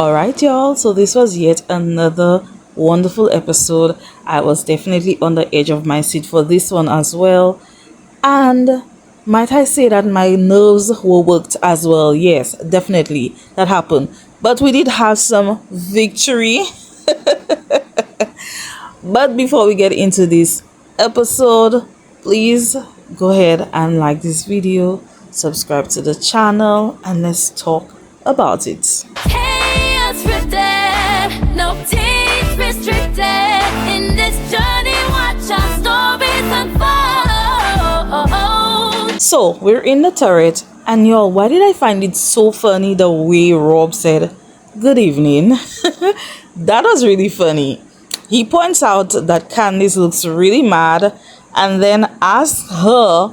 Alright, y'all, so this was yet another wonderful episode. I was definitely on the edge of my seat for this one as well. And might I say that my nerves were worked as well? Yes, definitely that happened. But we did have some victory. But before we get into this episode, please go ahead and like this video, subscribe to the channel, and let's talk about it. Kay Unscripted, no teeth restricted. In this journey, watch our stories unfold. So we're in the turret, and y'all, why did I find it so funny the way Rob said good evening? That was really funny. He points out that Candice looks really mad and then asks her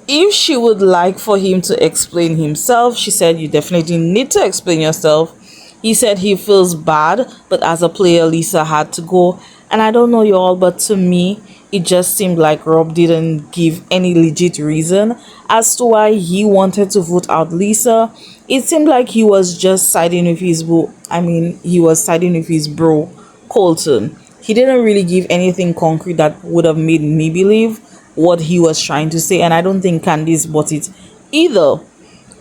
if she would like for him to explain himself. She said, you definitely need to explain yourself. He said he feels bad, but as a player, Lisa had to go. And I don't know y'all, but to me, it just seemed like Rob didn't give any legit reason as to why he wanted to vote out Lisa. It seemed like he was just siding with his he was siding with his bro, Colton. He didn't really give anything concrete that would have made me believe what he was trying to say, and I don't think Candice bought it either.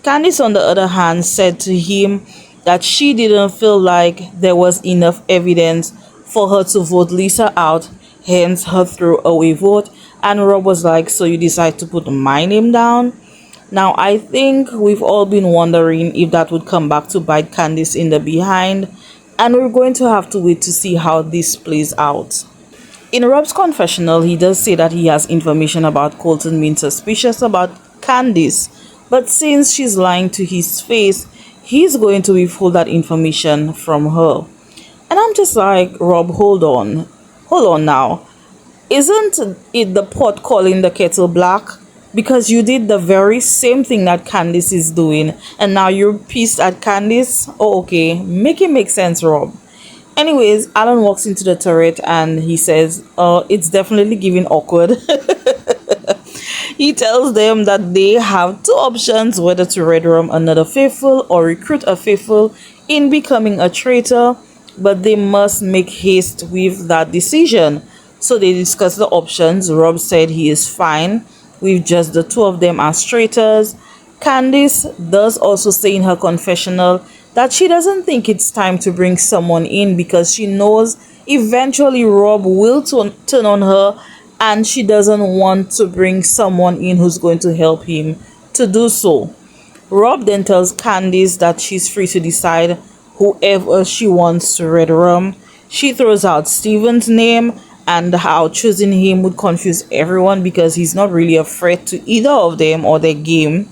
Candice, on the other hand, said to him that she didn't feel like there was enough evidence for her to vote Lisa out, hence her throwaway vote. And Rob was like, so you decide to put my name down? Now, I think we've all been wondering if that would come back to bite Candice in the behind, and we're going to have to wait to see how this plays out. In Rob's confessional, he does say that he has information about Colton being suspicious about Candice, but since she's lying to his face, he's going to withhold that information from her. And I'm just like, Rob, hold on now. Isn't it the pot calling the kettle black? Because you did the very same thing that Candice is doing, and now you're pissed at Candice? Oh, okay, make it make sense, Rob. Anyways, Alan walks into the turret and he says, it's definitely giving awkward. He tells them that they have two options, whether to red rum another faithful or recruit a faithful in becoming a traitor, but they must make haste with that decision. So they discuss the options. Rob said he is fine with just the two of them as traitors. Candice does also say in her confessional that she doesn't think it's time to bring someone in because she knows eventually Rob will turn on her, and she doesn't want to bring someone in who's going to help him to do so. Rob then tells Candice that she's free to decide whoever she wants to red rum. She throws out Steven's name and how choosing him would confuse everyone because he's not really a threat to either of them or their game.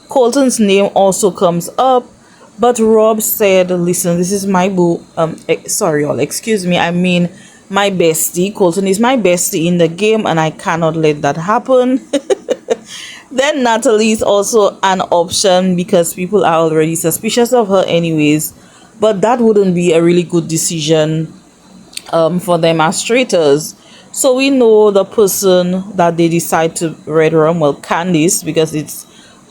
Colton's name also comes up, but Rob said, listen, this is my boo. Sorry, y'all, excuse me. I mean, my bestie. Colton is my bestie in the game, and I cannot let that happen. Then Natalie is also an option because people are already suspicious of her anyways, but that wouldn't be a really good decision for them as traitors. So we know the person that they decide to red rum, well, Candice, because it's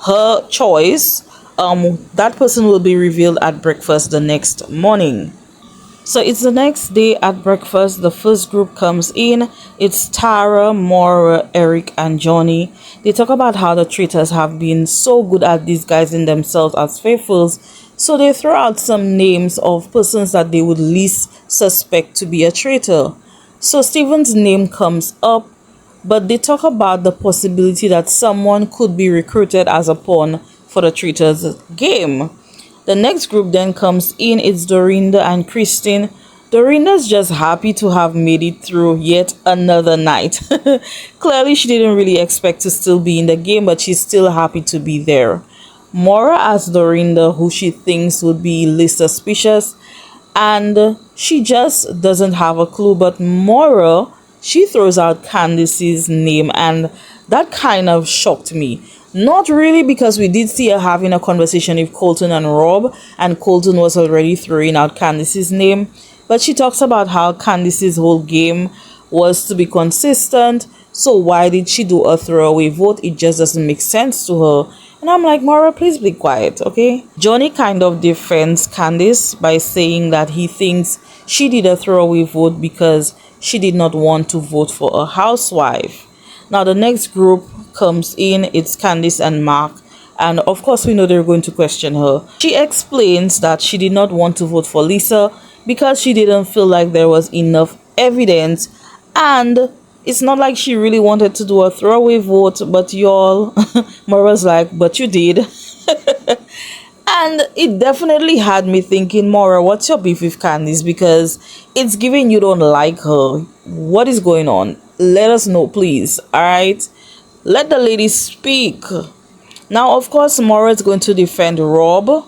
her choice. That person will be revealed at breakfast the next morning. So it's the next day at breakfast. The first group comes in. It's Tara, Maura, Eric, and Johnny. They talk about how the traitors have been so good at disguising themselves as faithfuls. So they throw out some names of persons that they would least suspect to be a traitor. So Steven's name comes up, but they talk about the possibility that someone could be recruited as a pawn for the traitors game. The next group then comes in. It's Dorinda and Christine. Dorinda's just happy to have made it through yet another night. Clearly she didn't really expect to still be in the game, but she's still happy to be there. Maura asks Dorinda who she thinks would be least suspicious, and she just doesn't have a clue. But Maura, she throws out Candice's name, and that kind of shocked me. Not really, because we did see her having a conversation with Colton and Rob, and Colton was already throwing out Candice's name. But she talks about how Candice's whole game was to be consistent. So why did she do a throwaway vote? It just doesn't make sense to her. And I'm like, Mara, please be quiet, okay? Johnny kind of defends Candice by saying that he thinks she did a throwaway vote because she did not want to vote for a housewife. Now the next group comes in, it's Candice and Mark, and of course we know they're going to question her. She explains that she did not want to vote for Lisa because she didn't feel like there was enough evidence, and it's not like she really wanted to do a throwaway vote, but y'all, Maura's like, but you did. And it definitely had me thinking, Maura, what's your beef with Candice? Because it's giving you don't like her. What is going on? Let us know, please. All right, let the lady speak. Now, of course, Maura is going to defend Rob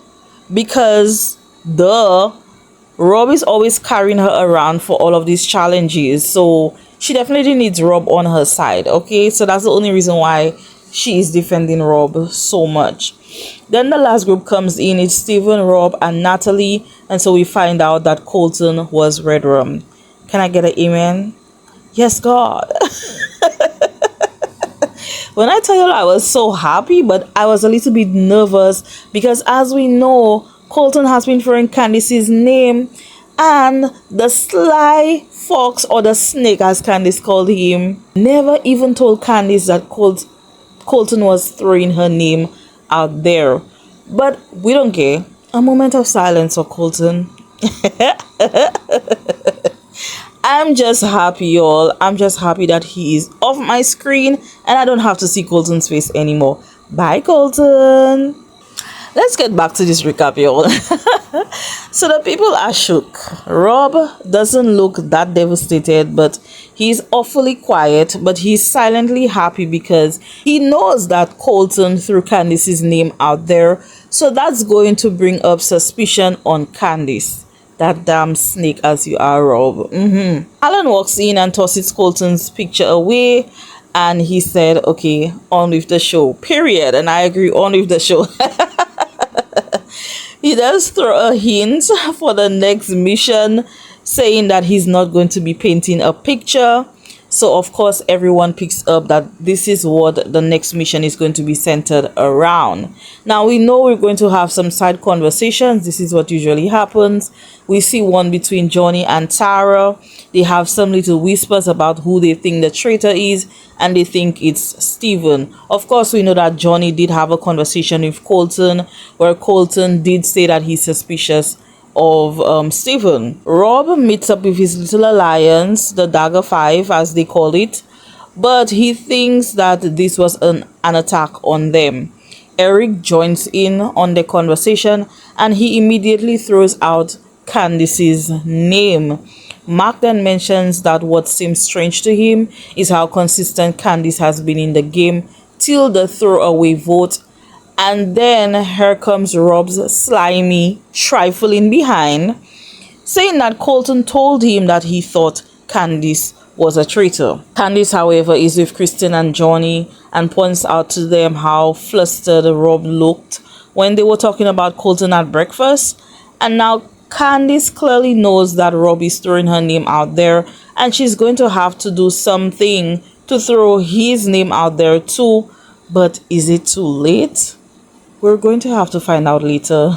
because Rob is always carrying her around for all of these challenges, so she definitely needs Rob on her side, okay? So that's the only reason why she is defending Rob so much. Then the last group comes in, it's Steven, Rob, and Natalie, and so we find out that Colton was Red Rum. Can I get an amen? Yes, God. When I tell you I was so happy, but I was a little bit nervous because as we know, Colton has been throwing Candice's name, and the sly fox, or the snake as Candice called him, never even told Candice that Colton was throwing her name out there. But we don't care. A moment of silence for Colton. I'm just happy, y'all. I'm just happy that he is off my screen and I don't have to see Colton's face anymore. Bye, Colton. Let's get back to this recap, y'all. So the people are shook. Rob doesn't look that devastated, but he's awfully quiet, but he's silently happy because he knows that Colton threw Candice's name out there. So that's going to bring up suspicion on Candice. That damn snake as you are, Rob. Alan walks in and tosses Colton's picture away, and he said, okay, on with the show, period. And I agree, on with the show. He does throw a hint for the next mission, saying that he's not going to be painting a picture. So of course everyone picks up that this is what the next mission is going to be centered around. Now we know we're going to have some side conversations. This is what usually happens. We see one between Johnny and Tara. They have some little whispers about who they think the traitor is, and they think it's Steven. Of course we know that Johnny did have a conversation with Colton, where Colton did say that he's suspicious of Steven. Rob meets up with his little alliance, the Dagger 5 as they call it, but he thinks that this was an attack on them. Eric joins in on the conversation and he immediately throws out Candice's name. Mark then mentions that what seems strange to him is how consistent Candice has been in the game till the throwaway vote. And then here comes Rob's slimy trifling behind, saying that Colton told him that he thought Candice was a traitor. Candice, however, is with Kristen and Johnny and points out to them how flustered Rob looked when they were talking about Colton at breakfast. And now Candice clearly knows that Rob is throwing her name out there, and she's going to have to do something to throw his name out there too. But is it too late? We're going to have to find out later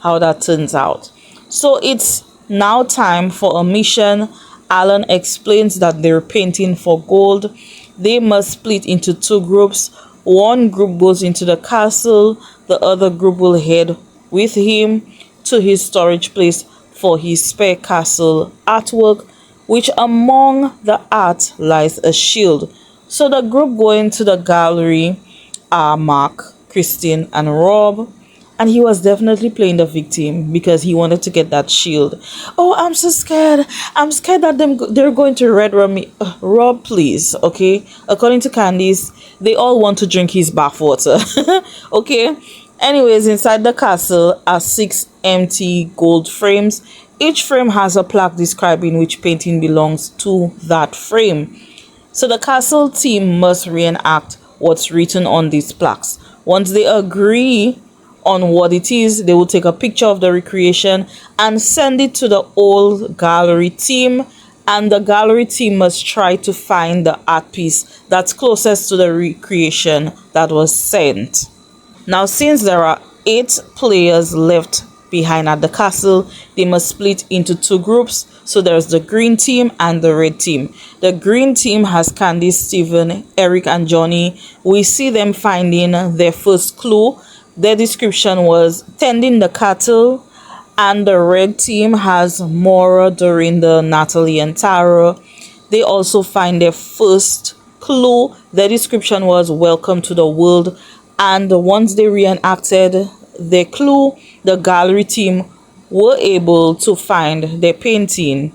how that turns out. So it's now time for a mission. Alan explains that they're painting for gold. They must split into two groups. One group goes into the castle. The other group will head with him to his storage place for his spare castle artwork, which among the art lies a shield. So the group going to the gallery are Mark, Christine, and Rob, and he was definitely playing the victim because he wanted to get that shield. Oh, I'm so scared. I'm scared that they're going to red rum me. Rob, please, okay? According to Candice, they all want to drink his bathwater. Okay? Anyways, inside the castle are 6 empty gold frames. Each frame has a plaque describing which painting belongs to that frame. So the castle team must reenact what's written on these plaques. Once they agree on what it is, they will take a picture of the recreation and send it to the old gallery team, and the gallery team must try to find the art piece that's closest to the recreation that was sent. Now, since there are 8 players left behind at the castle, they must split into 2 groups. So there's the green team and the red team. The green team has Candice, Steven, Eric, and Johnny. We see them finding their first clue. Their description was tending the cattle. And the red team has Maura, Dorinda, Natalie, and Tara. They also find their first clue. Their description was welcome to the world. And once they reenacted their clue, the gallery team were able to find their painting.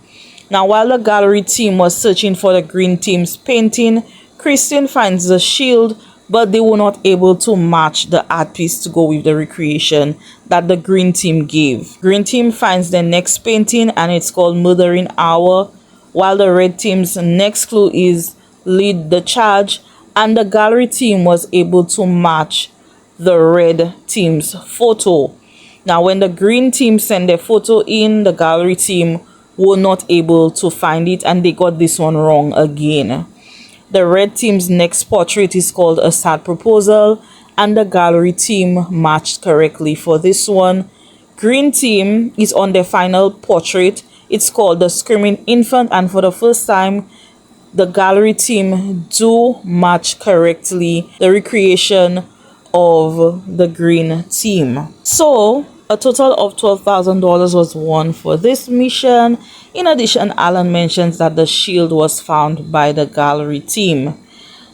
Now, while the gallery team was searching for the green team's painting, Christian finds the shield, but they were not able to match the art piece to go with the recreation that the green team gave. Green team finds their next painting, and it's called Murdering Hour, while the red team's next clue is Lead the Charge, and the gallery team was able to match the red team's photo. Now, when the green team sent their photo in, the gallery team were not able to find it, and they got this one wrong again. The red team's next portrait is called A Sad Proposal, and the gallery team matched correctly for this one. Green team is on their final portrait. It's called The Screaming Infant, and for the first time, the gallery team do match correctly the recreation of the green team. So a total of $12,000 was won for this mission. In addition, Alan mentions that the shield was found by the gallery team.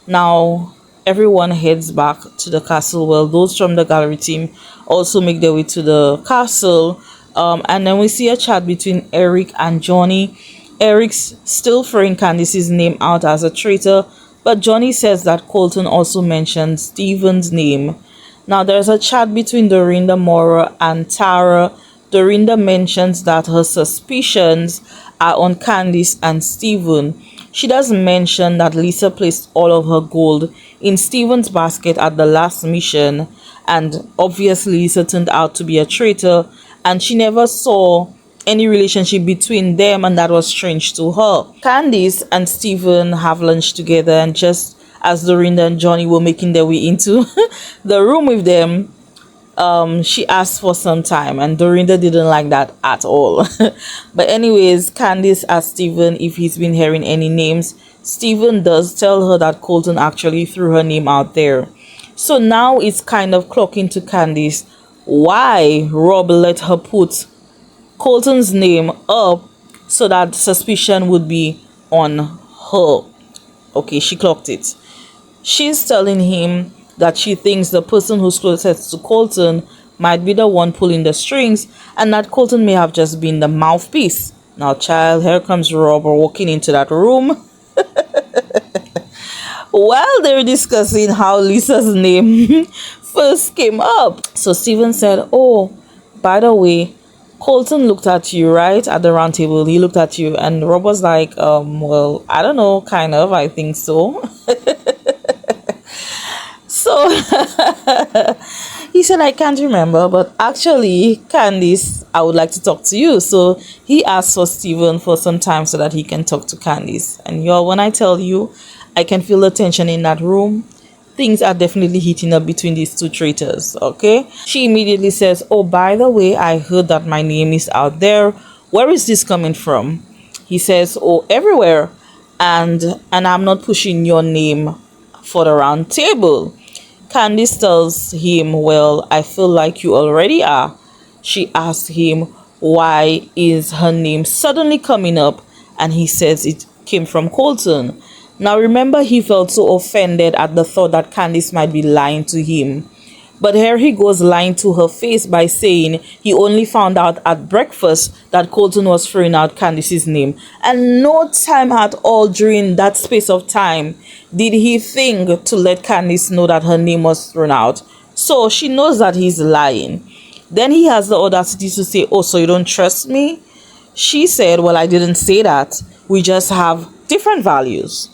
Now everyone heads back to the castle. Well, those from the gallery team also make their way to the castle, and then we see a chat between Eric and Johnny. Eric's still throwing Candice's name out as a traitor, but Johnny says that Colton also mentioned Steven's name. Now there's a chat between Dorinda, Maura, and Tara. Dorinda mentions that her suspicions are on Candice and Steven. She does mention that Lisa placed all of her gold in Steven's basket at the last mission, and obviously Lisa turned out to be a traitor, and she never saw any relationship between them, and that was strange to her. Candice and Steven have lunch together, and just as Dorinda and Johnny were making their way into the room with them, she asked for some time, and Dorinda didn't like that at all. But anyways, Candice asked Steven if he's been hearing any names. Steven does tell her that Colton actually threw her name out there. So now it's kind of clocking to Candice why Rob let her put Colton's name up so that suspicion would be on her. Okay, she clocked it. She's telling him that she thinks the person who's closest to Colton might be the one pulling the strings, and that Colton may have just been the mouthpiece. Now, child, here comes Rob walking into that room. While they're discussing how Lisa's name first came up. So Steven said, oh, by the way, Colton looked at you, right? At the round table, he looked at you, and Rob was like, well, I don't know, kind of, I think so. So he said, I can't remember, but actually, Candice, I would like to talk to you. So he asked for Steven for some time so that he can talk to Candice. And y'all, when I tell you, I can feel the tension in that room. Things are definitely heating up between these two traitors, okay? She immediately says, oh, by the way, I heard that my name is out there. Where is this coming from? He says, oh, everywhere. And I'm not pushing your name for the round table. Candice tells him, well, I feel like you already are. She asked him, why is her name suddenly coming up? And he says it came from Colton. Now remember, he felt so offended at the thought that Candice might be lying to him. But here he goes lying to her face by saying he only found out at breakfast that Colton was throwing out Candice's name. And no time at all during that space of time did he think to let Candice know that her name was thrown out. So she knows that he's lying. Then he has the audacity to say, oh, so you don't trust me? She said, well, I didn't say that. We just have different values.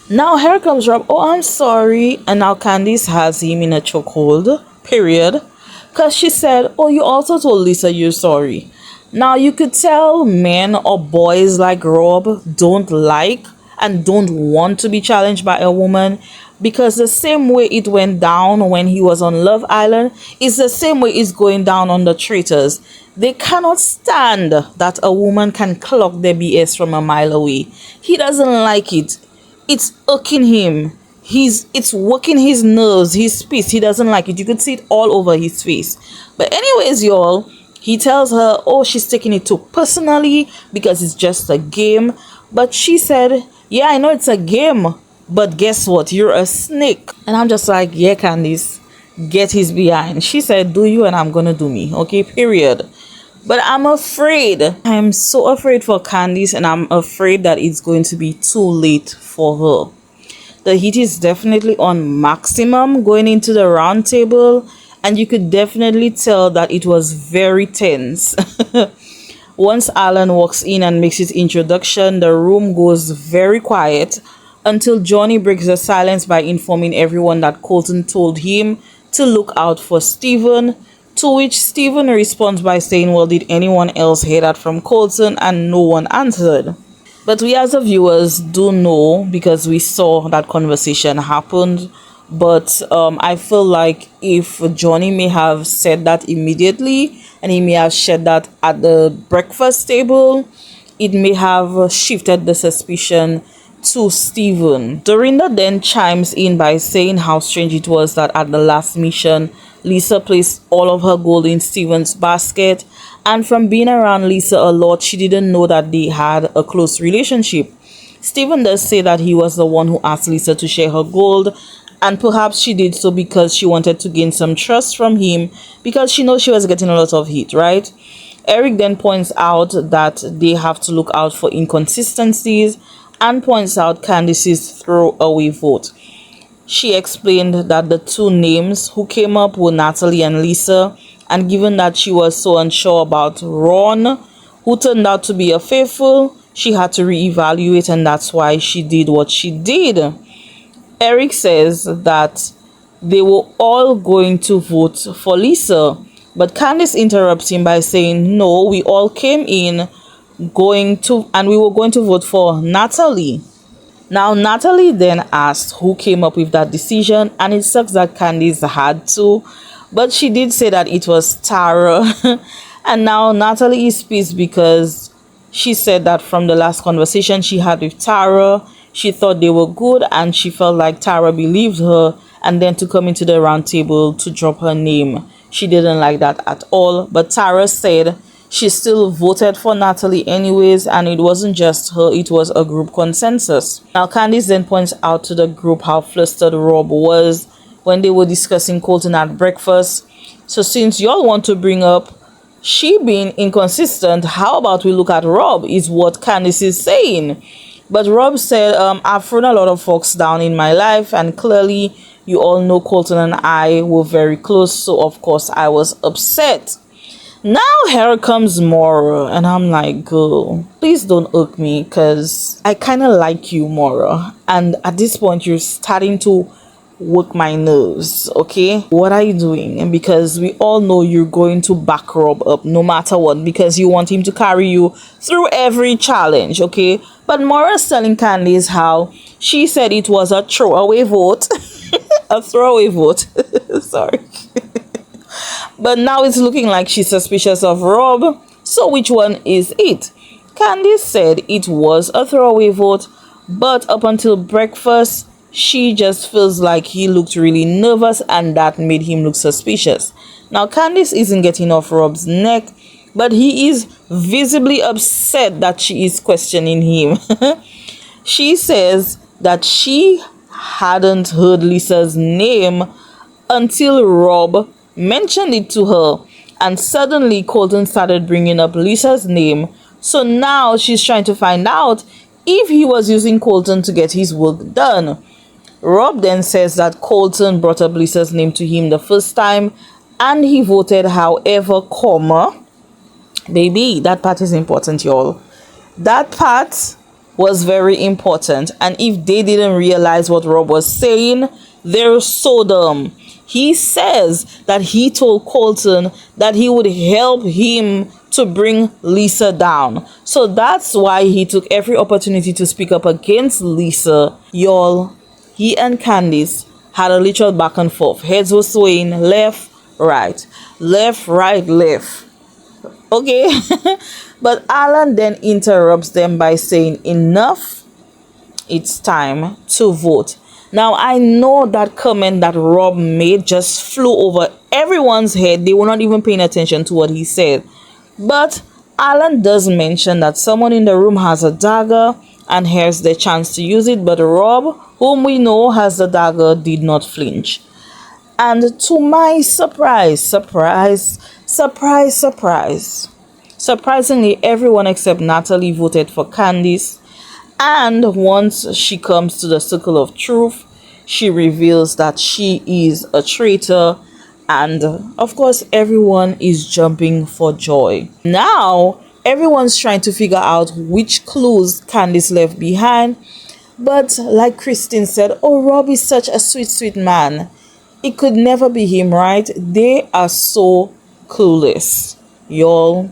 Now here comes Rob. Oh, I'm sorry. And now Candice has him in a chokehold, period. Because she said, oh, you also told Lisa you're sorry. Now you could tell men or boys like Rob don't like and don't want to be challenged by a woman. because the same way it went down when he was on Love Island is the same way it's going down on the Traitors. They cannot stand that a woman can clock their BS from a mile away. He doesn't like it. It's irking him. It's working his nerves, his peace. He doesn't like it. You could see it all over his face. But anyways, y'all, he tells her, oh, she's taking it too personally because it's just a game. But she said, yeah, I know it's a game, but guess what? You're a snake. And I'm just like, yeah, Candice, get his behind. She said, do you and I'm gonna do me. Okay, period. But I'm afraid. I'm so afraid for Candice, and I'm afraid that it's going to be too late for her. The heat is definitely on maximum going into the round table, and you could definitely tell that it was very tense. Once Alan walks in and makes his introduction, the room goes very quiet until Johnny breaks the silence by informing everyone that Colton told him to look out for Stephen, to which Stephen responds by saying, well, did anyone else hear that from Colton? And no one answered. But we as the viewers do know because we saw that conversation happened. But I feel like if Johnny may have said that immediately and he may have shared that at the breakfast table, it may have shifted the suspicion to Stephen. Dorinda then chimes in by saying how strange it was that at the last mission, Lisa placed all of her gold in Stephen's basket, and from being around Lisa a lot, she didn't know that they had a close relationship. Stephen does say that he was the one who asked Lisa to share her gold, and perhaps she did so because she wanted to gain some trust from him because she knows she was getting a lot of heat, right? Eric then points out that they have to look out for inconsistencies and points out Candice's throwaway vote. She explained that the two names who came up were Natalie and Lisa, and given that she was so unsure about Ron, who turned out to be a faithful, she had to reevaluate, and that's why she did what she did. Eric says that they were all going to vote for Lisa, but Candice interrupts him by saying, no, we all came in we were going to vote for Natalie. Now, Natalie then asked who came up with that decision, and it sucks that Candice had to, but she did say that it was Tara. And now Natalie is pissed because she said that from the last conversation she had with Tara, she thought they were good and she felt like Tara believed her, and then to come into the round table to drop her name. She didn't like that at all, but Tara said she still voted for Natalie anyways, and it wasn't just her, it was a group consensus. Now, Candice then points out to the group how flustered Rob was when they were discussing Colton at breakfast. So since y'all want to bring up she being inconsistent, how about we look at Rob, is what Candice is saying. But Rob said, I've thrown a lot of folks down in my life, and clearly you all know Colton and I were very close, so of course I was upset. Now here comes Maura, and I'm like, girl, please don't irk me because I kind of like you, Maura, and at this point you're starting to work my nerves. Okay, what are you doing? And because we all know you're going to back Rob up no matter what, because you want him to carry you through every challenge. Okay, but Maura's telling Candice how she said it was a throwaway vote. A throwaway vote. Sorry. But now it's looking like she's suspicious of Rob. So which one is it? Candice said it was a throwaway vote, but up until breakfast, she just feels like he looked really nervous and that made him look suspicious. Now, Candice isn't getting off Rob's neck, but he is visibly upset that she is questioning him. She says that she hadn't heard Lisa's name until Rob mentioned it to her, and suddenly Colton started bringing up Lisa's name. So now she's trying to find out if he was using Colton to get his work done. Rob then says that Colton brought up Lisa's name to him the first time and he voted however, comma. Baby, that part is important, y'all. That part was very important, and if they didn't realize what Rob was saying, they're so dumb. He says that he told Colton that he would help him to bring Lisa down. So that's why he took every opportunity to speak up against Lisa. Y'all, he and Candice had a literal back and forth. Heads were swaying left, right, left. Okay. But Alan then interrupts them by saying, enough, it's time to vote. Now, I know that comment that Rob made just flew over everyone's head. They were not even paying attention to what he said. But Alan does mention that someone in the room has a dagger and here's their chance to use it. But Rob, whom we know has the dagger, did not flinch. And to my surprisingly, everyone except Natalie voted for Candice. And once she comes to the circle of truth, she reveals that she is a traitor. And of course, everyone is jumping for joy. Now, everyone's trying to figure out which clues Candice left behind. But like Christine said, oh, Rob is such a sweet man. It could never be him, right? They are so clueless. Y'all,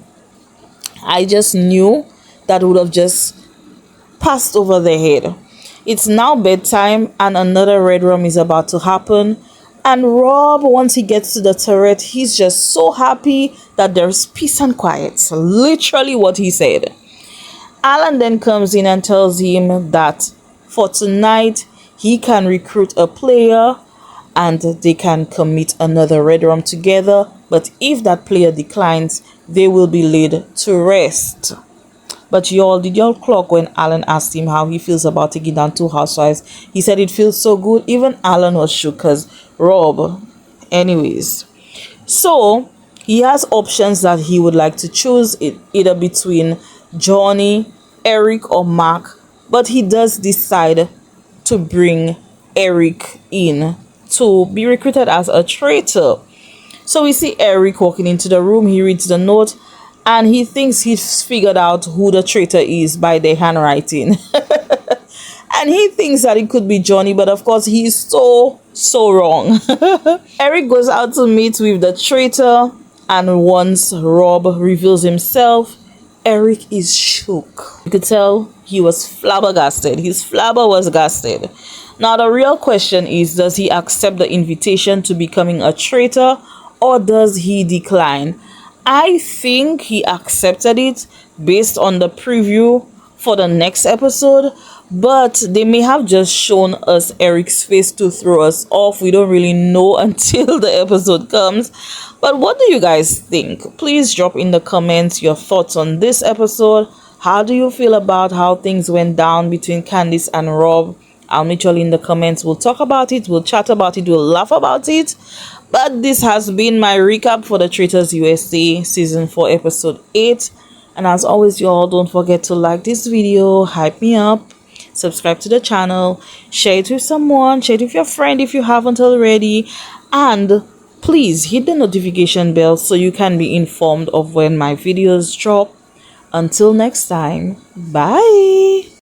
I just knew that would have just passed over their head. It's now bedtime and another red rum is about to happen. And Rob, once he gets to the turret, he's just so happy that there's peace and quiet. So literally what he said. Alan then comes in and tells him that for tonight, he can recruit a player and they can commit another red rum together. But if that player declines, they will be laid to rest. But y'all, did y'all clock when Alan asked him how he feels about taking down 2 housewives? He said it feels so good. Even Alan was shook because Rob. Anyways. So, he has options that he would like to choose, either between Johnny, Eric, or Mark. But he does decide to bring Eric in to be recruited as a traitor. So we see Eric walking into the room. He reads the note. And he thinks he's figured out who the traitor is by their handwriting. And he thinks that it could be Johnny, but of course he's so wrong. Eric goes out to meet with the traitor, and once Rob reveals himself, Eric is shook. You could tell he was flabbergasted. His flabber was gasted. Now the real question is, does he accept the invitation to becoming a traitor, or does he decline? I think he accepted it based on the preview for the next episode, but they may have just shown us Eric's face to throw us off. We don't really know until the episode comes. But what do you guys think? Please drop in the comments your thoughts on this episode. How do you feel about how things went down between Candice and Rob? I'll meet you all in the comments. We'll talk about it, we'll chat about it, we'll laugh about it. But this has been my recap for the Traitors USA Season 4 Episode 8. And as always, y'all, don't forget to like this video, hype me up, subscribe to the channel, share it with someone, share it with your friend if you haven't already. And please hit the notification bell so you can be informed of when my videos drop. Until next time, bye!